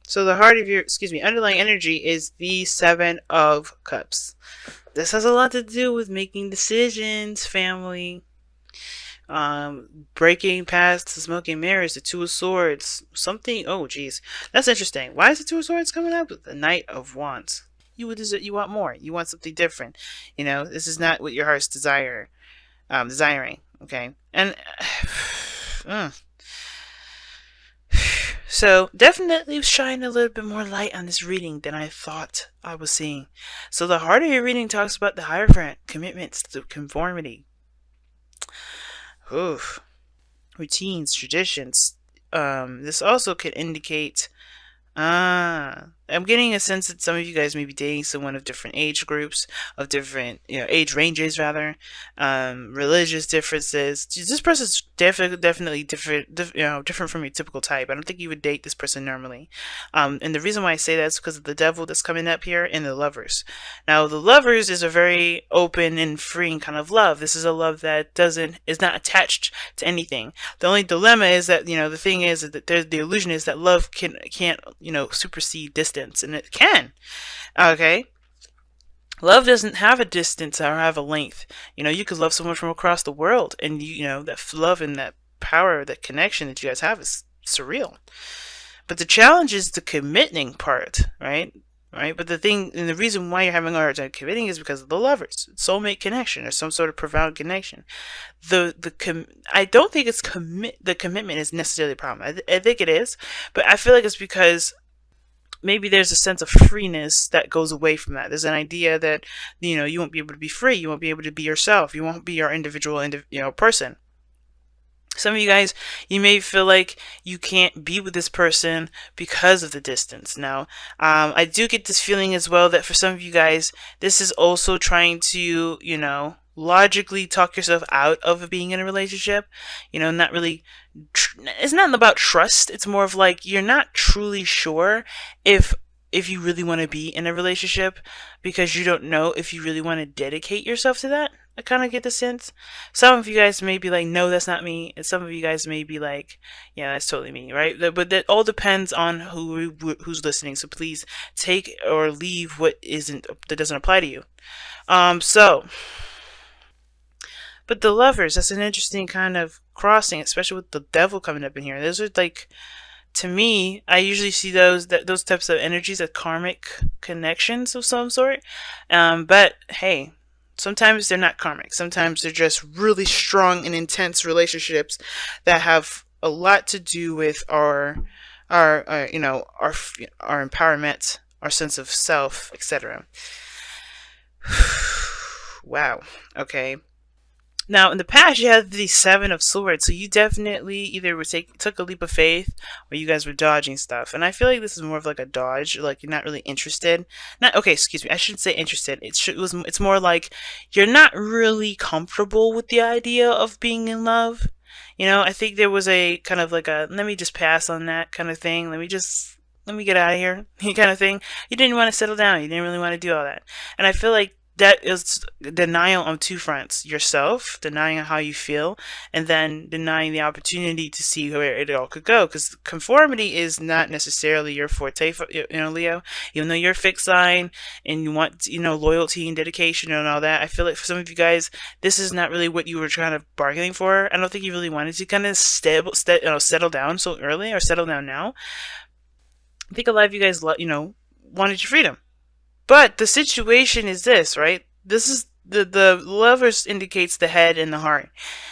So the heart of your, underlying energy is the Seven of Cups. This has a lot to do with making decisions, family. Breaking past the smoking mirrors, the Two of Swords, something. Oh, geez, that's interesting. Why is the Two of Swords coming up? The Knight of Wands. You want more. You want something different. This is not what your heart's desiring. Okay, and uh, so definitely shine a little bit more light on this reading than I thought I was seeing. So the heart of your reading talks about the Hierophant, commitments to conformity. Oof. Routines, traditions. This also could indicate I'm getting a sense that some of you guys may be dating someone of different age groups, of different, age ranges rather, religious differences. This person's definitely different, different from your typical type. I don't think you would date this person normally. And the reason why I say that is because of the devil that's coming up here and the lovers. Now, the lovers is a very open and freeing kind of love. This is a love that is not attached to anything. The only dilemma is that, the thing is that the illusion is that love can't, supersede distance, and it can. Okay? Love doesn't have a distance or have a length. You could love someone from across the world, and that love and that power, that connection that you guys have is surreal. But the challenge is the committing part, right? Right? But the thing, and the reason why you're having a hard time committing is because of the lovers, soulmate connection, or some sort of profound connection. I don't think the commitment is necessarily a problem. I think it is, but I feel like it's because maybe there's a sense of freeness that goes away from that. There's an idea that you won't be able to be free. You won't be able to be yourself. You won't be your individual person. Some of you guys, you may feel like you can't be with this person because of the distance. Now, I do get this feeling as well that for some of you guys, this is also trying to, logically talk yourself out of being in a relationship. Not really, it's not about trust. It's more of like you're not truly sure if you really want to be in a relationship because you don't know if you really want to dedicate yourself to that. I kind of get the sense. Some of you guys may be like, no, that's not me. And some of you guys may be like, yeah, that's totally me, right? But that all depends on who's listening. So please take or leave what that doesn't apply to you. But the lovers, that's an interesting kind of crossing, especially with the devil coming up in here. Those are like, to me, I usually see those types of energies as karmic connections of some sort. But hey, sometimes they're not karmic. Sometimes they're just really strong and intense relationships that have a lot to do with our empowerment, our sense of self, etc. Wow. Okay. Now, in the past, you had the Seven of Swords, so you definitely either took a leap of faith, or you guys were dodging stuff. And I feel like this is more of like a dodge, like you're not really interested. Excuse me, I shouldn't say interested. It's more like you're not really comfortable with the idea of being in love. I think there was a kind of like a let me just pass on that kind of thing. Let me get out of here, kind of thing. You didn't want to settle down. You didn't really want to do all that. And I feel like that is denial on two fronts: yourself, denying how you feel, and then denying the opportunity to see where it all could go. Because conformity is not necessarily your forte, Leo. Even though you're a fixed sign and you want, loyalty and dedication and all that, I feel like for some of you guys, this is not really what you were kind of bargaining for. I don't think you really wanted to kind of settle down so early, or settle down now. I think a lot of you guys, wanted your freedom. But the situation is this, right? This is the lovers indicates the head and the heart,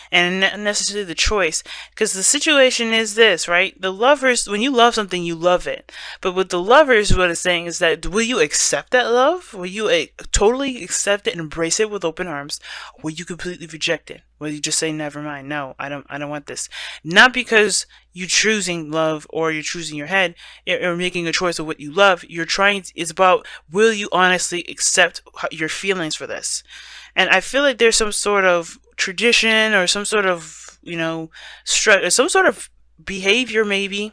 and not necessarily the choice. Because the situation is this, right? The lovers, when you love something, you love it. But with the lovers, what it's saying is that will you accept that love? Will you totally accept it and embrace it with open arms? Or will you completely reject it? Will you just say, never mind, no, I don't want this? Not because you're choosing love or you're choosing your head or making a choice of what you love. It's about, will you honestly accept your feelings for this? And I feel like there's some sort of tradition or some sort of, some sort of behavior maybe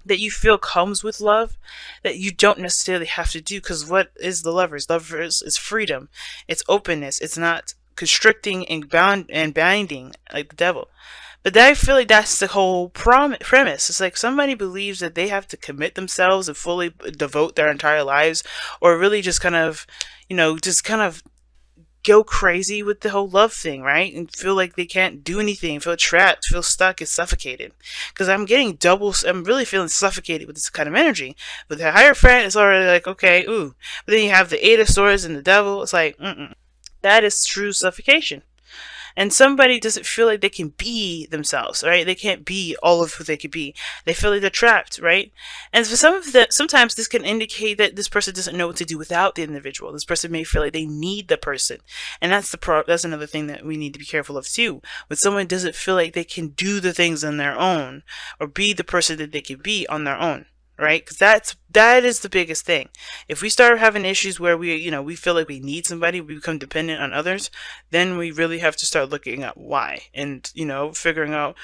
that you feel comes with love that you don't necessarily have to do. Because what is the lovers? Lovers is freedom. It's openness. It's not constricting and binding like the devil. But I feel like that's the whole premise. It's like somebody believes that they have to commit themselves and fully devote their entire lives, or really just kind of, just kind of go crazy with the whole love thing, right? And feel like they can't do anything, feel trapped, feel stuck, and suffocated. Because I'm really feeling suffocated with this kind of energy. With the Hierophant, it's already like, okay, ooh. But then you have the Eight of Swords and the Devil. It's like, that is true suffocation. And somebody doesn't feel like they can be themselves, right? They can't be all of who they could be. They feel like they're trapped, right? And for some of that, sometimes this can indicate that this person doesn't know what to do without the individual. This person may feel like they need the person, and that's another thing that we need to be careful of too. When someone doesn't feel like they can do the things on their own or be the person that they can be on their own, right? Because that is the biggest thing. If we start having issues where we feel like we need somebody, we become dependent on others, then we really have to start looking at why, and figuring out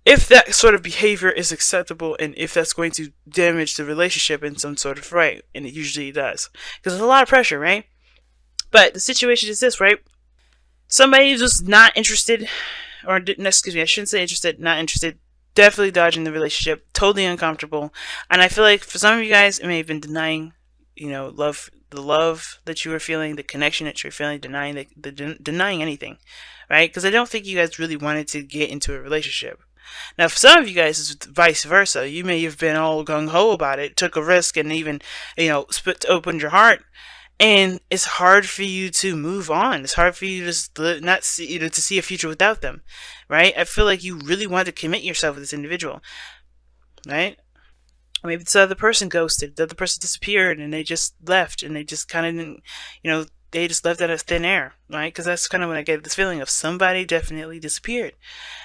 if that sort of behavior is acceptable, and if that's going to damage the relationship in some sort of way. And it usually does, because there's a lot of pressure, right? But the situation is this, right? Somebody is just not interested, or excuse me, I shouldn't say interested, not interested, definitely dodging the relationship, totally uncomfortable. And I feel like for some of you guys, it may have been denying, the love that you were feeling, the connection that you're feeling, denying anything, right? Because I don't think you guys really wanted to get into a relationship. Now, for some of you guys, it's vice versa. You may have been all gung ho about it, took a risk, and even, opened your heart. And it's hard for you to move on. It's hard for you to not see, to see a future without them, right? I feel like you really want to commit yourself with this individual, right? Or maybe this other person ghosted, the other person disappeared, and they just left, and they just kind of didn't, they just left out of thin air, right? Because that's kind of when I get this feeling of somebody definitely disappeared.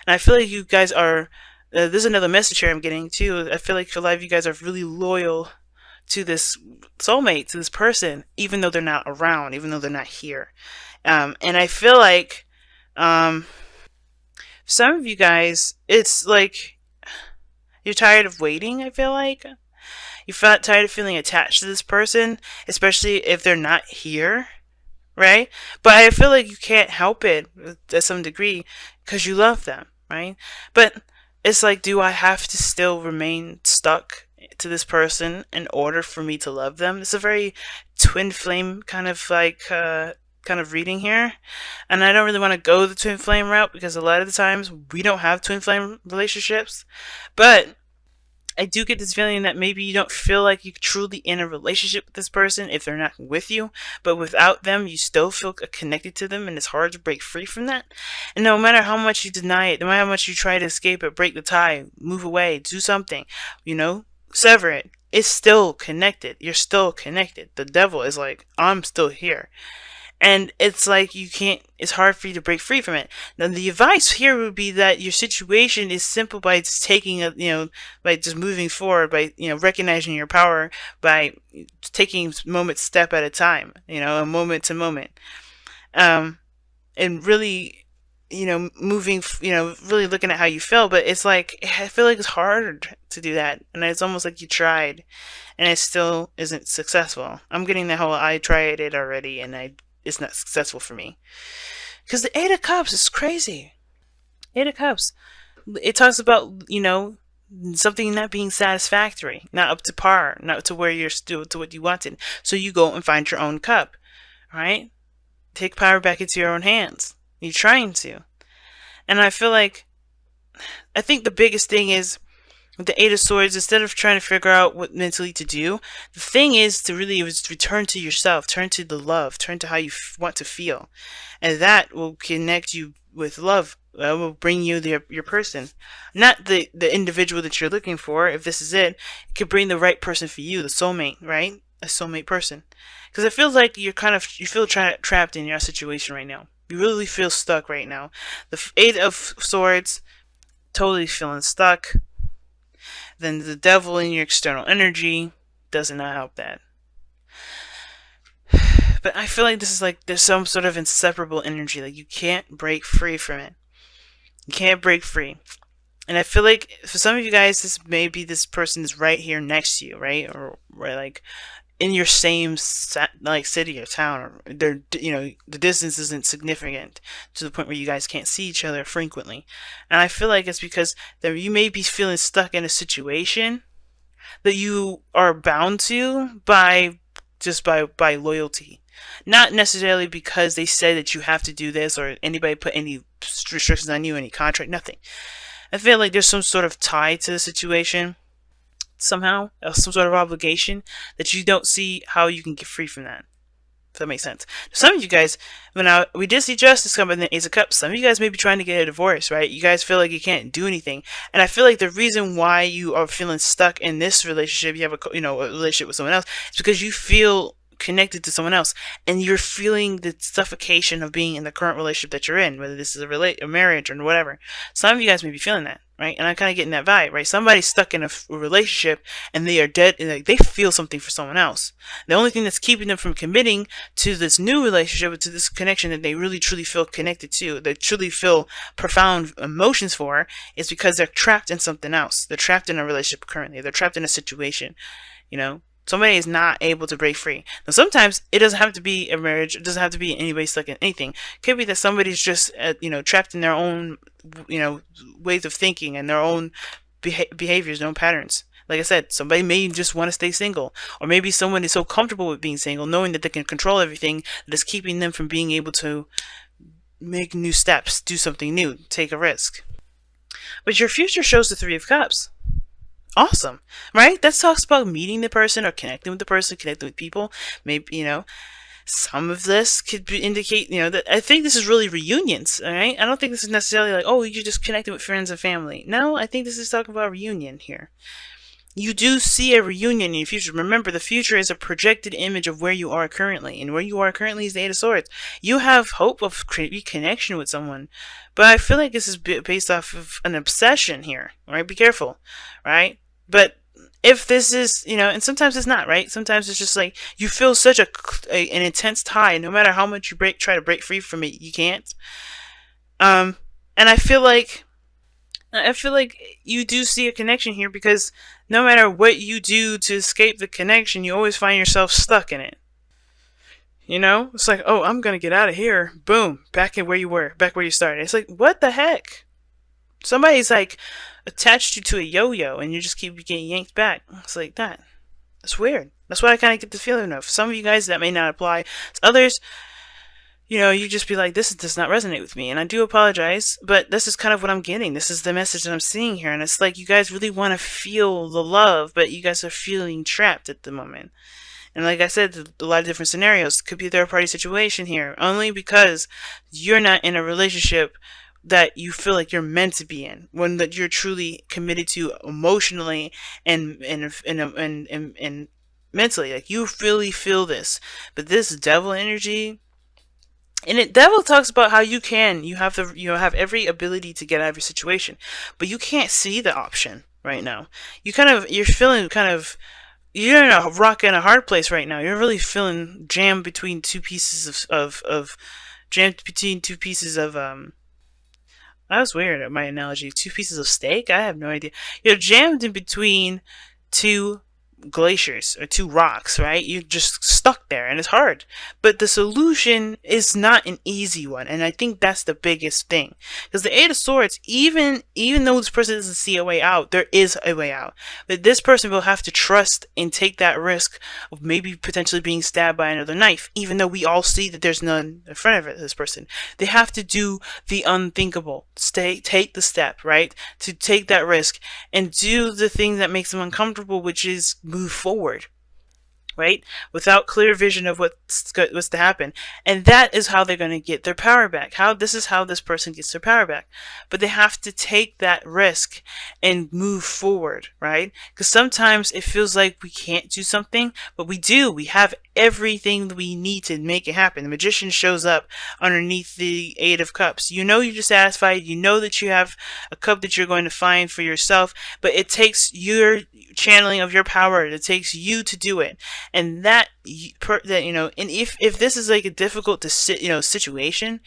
And I feel like you guys are, there's another message here I'm getting too. I feel like a lot of you guys are really loyal to this soulmate, to this person, even though they're not around, even though they're not here. And I feel like some of you guys, it's like you're tired of waiting. I feel like you felt tired of feeling attached to this person, especially if they're not here, right? But I feel like you can't help it to some degree because you love them, right? But it's like, do I have to still remain stuck to this person in order for me to love them? It's a very twin flame kind of reading here, and I don't really want to go the twin flame route because a lot of the times we don't have twin flame relationships. But I do get this feeling that maybe you don't feel like you're truly in a relationship with this person if they're not with you, but without them, you still feel connected to them, and it's hard to break free from that. And no matter how much you deny it, no matter how much you try to escape it, break the tie, move away, do something, sever it, it's still connected. You're still connected. The devil is like, I'm still here. And it's like it's hard for you to break free from it. Now, the advice here would be that your situation is simple by just by just moving forward, by, recognizing your power, by taking step at a time, a moment to moment. And really, moving, really looking at how you feel. But it's like, I feel like it's hard to do that. And it's almost like you tried and it still isn't successful. I'm getting the whole, I tried it already and it's not successful for me. Because the Eight of Cups is crazy. Eight of Cups. It talks about, something not being satisfactory, not up to par, not to where you're still to what you wanted. So you go and find your own cup, right? Take power back into your own hands. You're trying to. And I think the biggest thing is, with the Eight of Swords, instead of trying to figure out what mentally to do, the thing is to really return to yourself, turn to the love, turn to how you want to feel. And that will connect you with love. That will bring you your person. Not the individual that you're looking for. If this is it could bring the right person for you, the soulmate, right? A soulmate person. Because it feels like you feel trapped in your situation right now. You really feel stuck right now. The Eight of Swords, totally feeling stuck. Then the devil in your external energy does not help that. But I feel like this is like there's some sort of inseparable energy. Like you can't break free from it. You can't break free. And I feel like for some of you guys, this person is right here next to you, right? Or like in your same like city or town, or they're, the distance isn't significant to the point where you guys can't see each other frequently. And I feel like it's because that you may be feeling stuck in a situation that you are bound to by just by loyalty, not necessarily because they said that you have to do this or anybody put any restrictions on you, any contract, nothing. I feel like there's some sort of tie to the situation somehow, some sort of obligation that you don't see how you can get free from that. If that makes sense. Some of you guys, we did see justice come in the Ace of Cups. Some of you guys may be trying to get a divorce, right? You guys feel like you can't do anything, and I feel like the reason why you are feeling stuck in this relationship, you have a relationship with someone else, is because you feel connected to someone else, and you're feeling the suffocation of being in the current relationship that you're in, whether this is a marriage or whatever. Some of you guys may be feeling that, right? And I'm kind of getting that vibe, right? Somebody's stuck in a relationship and they are dead, and like, they feel something for someone else. The only thing that's keeping them from committing to this new relationship, to this connection that they really truly feel connected to, they truly feel profound emotions for, is because they're trapped in something else. They're trapped in a relationship currently. They're trapped in a situation, Somebody is not able to break free. Now, sometimes it doesn't have to be a marriage. It doesn't have to be anybody stuck in anything. It could be that somebody's just, trapped in their own, ways of thinking and their own behaviors, their own patterns. Like I said, somebody may just want to stay single. Or maybe someone is so comfortable with being single, knowing that they can control everything, that is keeping them from being able to make new steps, do something new, take a risk. But your future shows the Three of Cups. Awesome, right? That talks about meeting the person or connecting with the person, connecting with people. Maybe, some of this could indicate, that I think this is really reunions, all right? I don't think this is necessarily like, oh, you're just connecting with friends and family. No, I think this is talking about reunion here. You do see a reunion in your future. Remember, the future is a projected image of where you are currently, and where you are currently is the Eight of Swords. You have hope of reconnection with someone, but I feel like this is based off of an obsession here, right? Be careful, right? But if this is, and sometimes it's not, right? Sometimes it's just like you feel such an intense tie, no matter how much you try to break free from it, you can't. And I feel like you do see a connection here, because no matter what you do to escape the connection, you always find yourself stuck in it. It's like, oh, I'm gonna get out of here. Boom, back in where you were, back where you started. It's like, what the heck? Somebody's like attached you to a yo-yo, and you just keep getting yanked back. It's like that. That's weird. That's what I kind of get the feeling of. Some of you guys, that may not apply. Others, you just be like, this does not resonate with me. And I do apologize, but this is kind of what I'm getting. This is the message that I'm seeing here. And it's like you guys really want to feel the love, but you guys are feeling trapped at the moment. And like I said, a lot of different scenarios. It could be a third-party situation here, only because you're not in a relationship that you feel like you're meant to be in, one that you're truly committed to emotionally and mentally. Like, you really feel this. But this devil energy, and devil talks about how you have every ability to get out of your situation, but you can't see the option right now. You're feeling you're in a rock and a hard place right now. You're really feeling jammed between two pieces of that was weird, my analogy. Two pieces of steak? I have no idea. You're jammed in between two glaciers, or two rocks, right? You're just stuck there, and it's hard. But the solution is not an easy one, and I think that's the biggest thing. Because the Eight of Swords, even though this person doesn't see a way out, there is a way out. But this person will have to trust and take that risk of maybe potentially being stabbed by another knife, even though we all see that there's none in front of this person. They have to do the unthinkable. Take the step, right? To take that risk and do the thing that makes them uncomfortable, which is move forward, right? Without clear vision of what's to happen. And that is how they're going to get their power back. This is how this person gets their power back. But they have to take that risk and move forward, right? Because sometimes it feels like we can't do something, but we do. We have everything that we need to make it happen. The Magician shows up underneath the Eight of Cups. You're satisfied. You know that you have a cup that you're going to find for yourself, but it takes your channeling of your power. It takes you to do it. And and if this is like a difficult situation,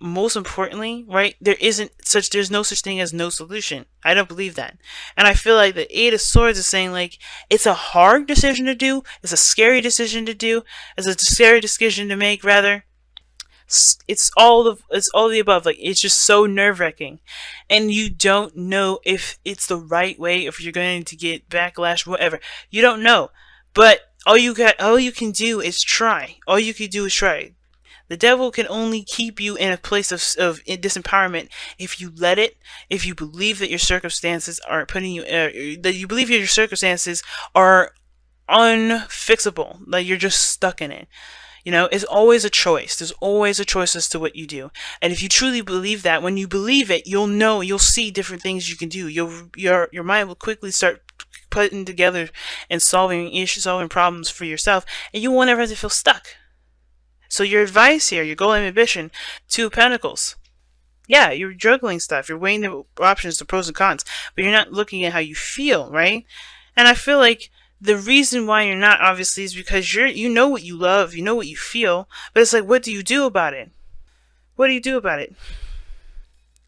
most importantly, right, there's no such thing as no solution. I don't believe that. And I feel like the Eight of Swords is saying, like, it's a hard decision to do, it's a scary decision to do, it's a scary decision to make, rather. It's all the above. Like, it's just so nerve-wracking, and you don't know if it's the right way, if you're going to get backlash, whatever. You don't know. But all you can do is try. All you can do is try. The devil can only keep you in a place of disempowerment if you let it, if you believe that your circumstances are putting you, that you believe your circumstances are unfixable, like you're just stuck in it. You know, it's always a choice. There's always a choice as to what you do. And if you truly believe that, when you believe it, you'll see different things you can do. Your mind will quickly start putting together and solving issues, solving problems for yourself, and you won't ever have to feel stuck. So your advice here, your goal and ambition, Two of Pentacles. Yeah, you're juggling stuff. You're weighing the options, the pros and cons, but you're not looking at how you feel, right? And I feel like the reason why you're not, obviously, is because you know what you love, you know what you feel, but it's like, what do you do about it? What do you do about it?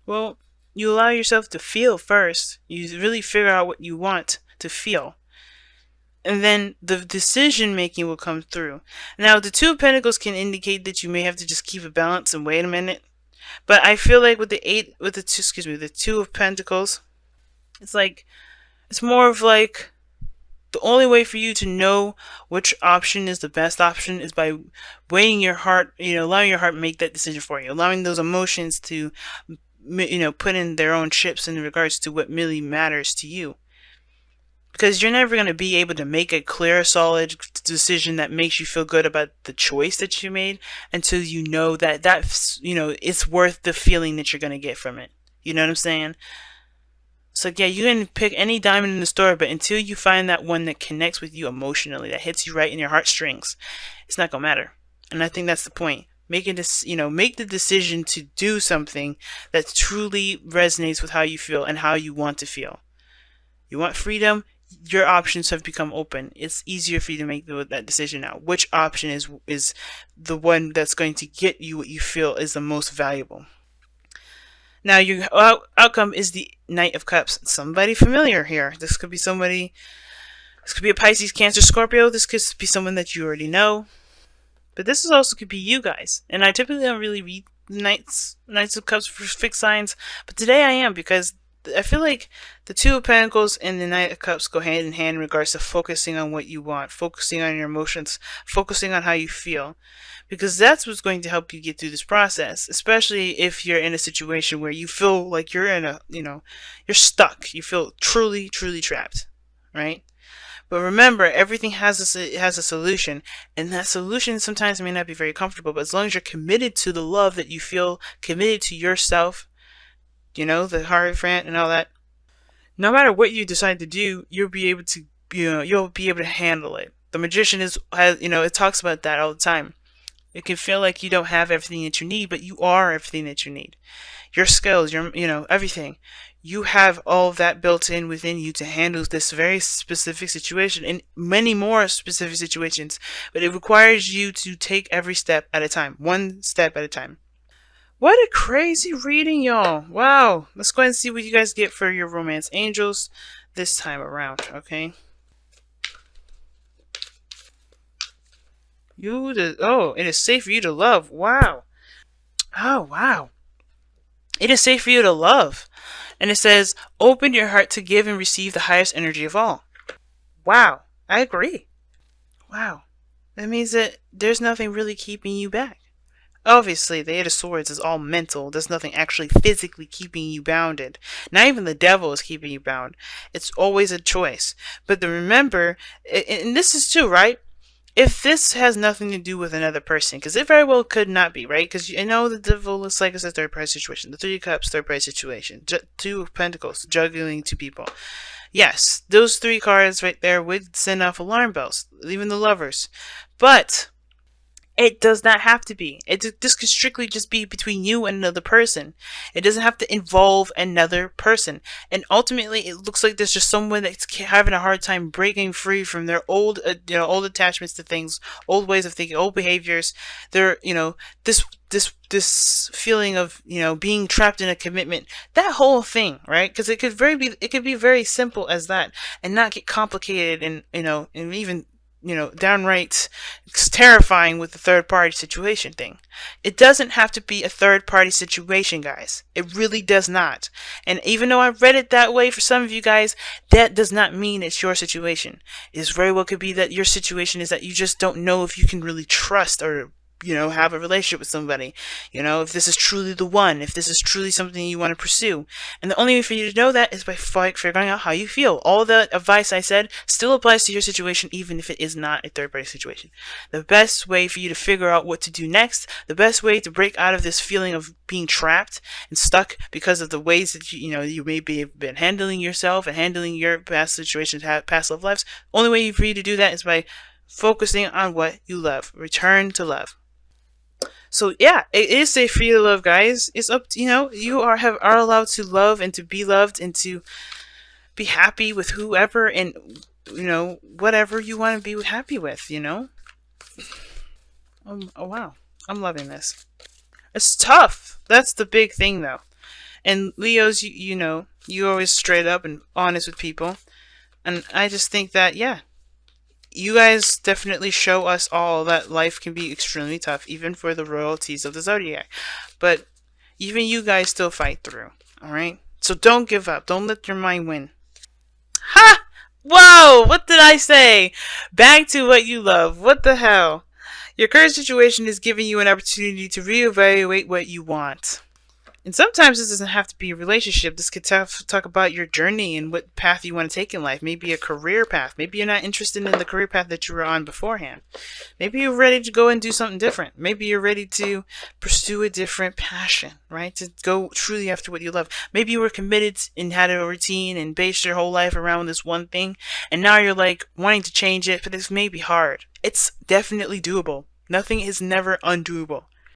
Well, you allow yourself to feel first. You really figure out what you want to feel. And then the decision making will come through. Now, the Two of Pentacles can indicate that you may have to just keep a balance and wait a minute. But I feel like with the Two of Pentacles, it's like, it's more of like, the only way for you to know which option is the best option is by weighing your heart, allowing your heart make that decision for you, allowing those emotions to, put in their own chips in regards to what really matters to you. Because you're never going to be able to make a clear, solid decision that makes you feel good about the choice that you made until you know that it's worth the feeling that you're going to get from it. You know what I'm saying? So yeah, you can pick any diamond in the store, but until you find that one that connects with you emotionally, that hits you right in your heartstrings, it's not gonna matter. And I think that's the point. Make the decision to do something that truly resonates with how you feel and how you want to feel. You want freedom, your options have become open. It's easier for you to make that decision now. Which option is the one that's going to get you what you feel is the most valuable? Now, your outcome is the Knight of Cups. Somebody familiar here. This could be somebody. This could be a Pisces, Cancer, Scorpio. This could be someone that you already know. But this also could be you guys. And I typically don't really read Knights of Cups for fixed signs. But today I am, because I feel like the Two of Pentacles and the Knight of Cups go hand in hand in regards to focusing on what you want, focusing on your emotions, focusing on how you feel. Because that's what's going to help you get through this process, especially if you're in a situation where you feel like you're in you're stuck. You feel truly, truly trapped, right? But remember, everything has a solution, and that solution sometimes may not be very comfortable, but as long as you're committed to the love that you feel, committed to yourself, the Hierophant and all that, no matter what you decide to do, you'll be able to handle it. The Magician it talks about that all the time. It can feel like you don't have everything that you need, but you are everything that you need. Your skills, everything. You have all of that built in within you to handle this very specific situation and many more specific situations. But it requires you to take every step at a time, one step at a time. What a crazy reading, y'all. Wow. Let's go ahead and see what you guys get for your romance angels this time around, okay? It is safe for you to love. Wow. Oh, wow. It is safe for you to love. And it says, open your heart to give and receive the highest energy of all. Wow. I agree. Wow. That means that there's nothing really keeping you back. Obviously, the Eight of Swords is all mental. There's nothing actually physically keeping you bounded. Not even the devil is keeping you bound. It's always a choice. But remember, and this is true, right? If this has nothing to do with another person, because it very well could not be, right? Because the devil looks like it's a third-party situation. The Three of Cups, third-party situation. Two of Pentacles, juggling two people. Yes, those three cards right there would send off alarm bells, even the Lovers. But it does not have to be. This could strictly just be between you and another person. It doesn't have to involve another person. And ultimately, it looks like there's just someone that's having a hard time breaking free from their old attachments to things, old ways of thinking, old behaviors. This this feeling of, you know, being trapped in a commitment, that whole thing, right? Because it could be very simple as that, and not get complicated, and, you know, and even, you know, downright terrifying with the third party situation thing. It doesn't have to be a third party situation, guys. It really does not. And even though I read it that way for some of you guys, that does not mean it's your situation. It very well could be that your situation is that you just don't know if you can really trust, or, you know, have a relationship with somebody. You know, if this is truly the one, if this is truly something you want to pursue. And the only way for you to know that is by figuring out how you feel. All the advice I said still applies to your situation, even if it is not a third-party situation. The best way for you to figure out what to do next, the best way to break out of this feeling of being trapped and stuck because of the ways that you know, you may be have been handling yourself and handling your past situations, past love lives. Only way for you to do that is by focusing on what you love. Return to love. So yeah, it is safe for you to love, guys. It's up to, you know, you are allowed to love and to be loved and to be happy with whoever and, you know, whatever you want to be happy with, you know. Oh wow, I'm loving this. It's tough. That's the big thing though. And Leos, you know, you always straight up and honest with people, and I just think that, yeah, you guys definitely show us all that life can be extremely tough, even for the royalties of the Zodiac. But even you guys still fight through, alright? So don't give up. Don't let your mind win. Ha! Whoa! What did I say? Back to what you love. What the hell? Your current situation is giving you an opportunity to reevaluate what you want. And sometimes this doesn't have to be a relationship. This could talk about your journey and what path you want to take in life. Maybe a career path. Maybe you're not interested in the career path that you were on beforehand. Maybe you're ready to go and do something different. Maybe you're ready to pursue a different passion, right? To go truly after what you love. Maybe you were committed and had a routine and based your whole life around this one thing, and now you're like wanting to change it, but this may be hard. It's definitely doable. Nothing is never undoable.